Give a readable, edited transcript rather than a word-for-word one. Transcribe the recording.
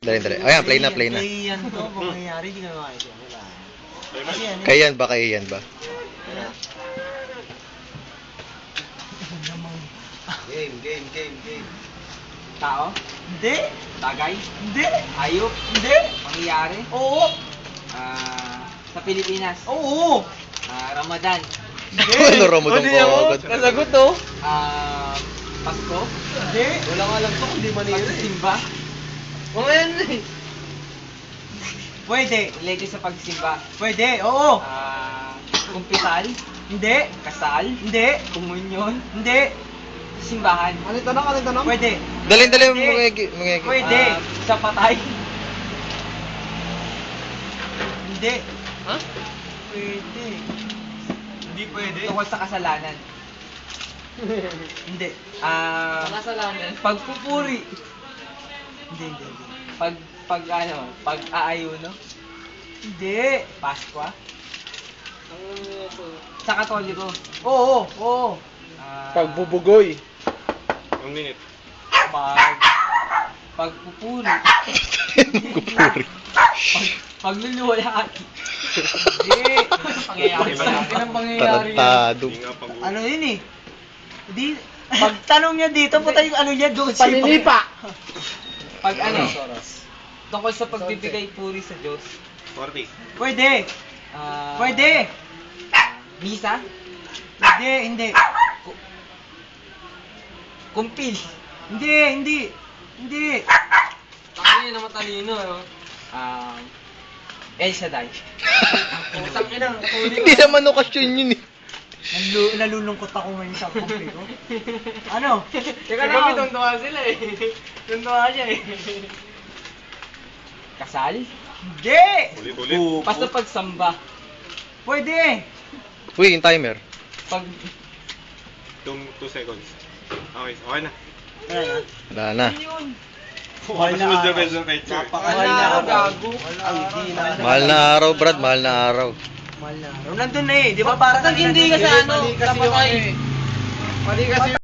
Dali. Ayan, play na. Kaya yan to, kung nangyayari, di ka naman wala. Kasi yan eh. Kaya yan ba? Game. Tao? Hindi. Bagay? Hindi. Hayop? Hindi. Pangyayari? Oo. Sa Pilipinas? Oo. Ramadan? Ano Ramadan ko agad? Nasagot to. Pasko? Hindi. Wala nga alam to, hindi manira eh. Pagsisimba? Oo yan eh. Pwede. Related sa pagsimba? Pwede. Oo. Kumpisal? Hindi. Kasal? Hindi. Komunyon? Hindi. Simbahan? Ano yung tanong? Pwede. Dali, Hindi. mga Pwede. Sa patay? Hindi. Ha? Pwede. Hindi pwede. Tungkol sa kasalanan? Hindi. Kasalanan? Pagpupuri? Hindi. Pag-aayuno? Hindi. Paskwa? Sa Katoliko? Oo. Pagbubugoy. Pagpupuri? Kupuri. Pagluluwalhati? Hindi. Pangyayari sa akin ang pangyayari yan. Tarantado. Ano yun eh? Hindi. Pagtanong niya dito, puta yung ano niya doon. Paninipa. Pag tungkol sa pagbibigay puri sa Diyos. Pwede. Pwede. Misa? Hindi. Kumpil? Hindi. Tangin na matalino, no? El Shaddai. Tangin na, Hindi naman okasyon yun eh. Nalulungkot ako ngayon sa kumpi ko. Ano? Teka lang, tuntua sila eh. Tuntua siya eh. Kasal? Hindi. Basta pagsamba. Pwede. Uy, yung timer. Pag... 2 seconds. Okay na. Wala na. Mahal na araw. Mahal na ako, gago. Mahal na araw, Brad. Mahal na araw. Nandun na eh. Di ba parang hindi ka sa ano? Mali kasi yung ano eh. Mali kasi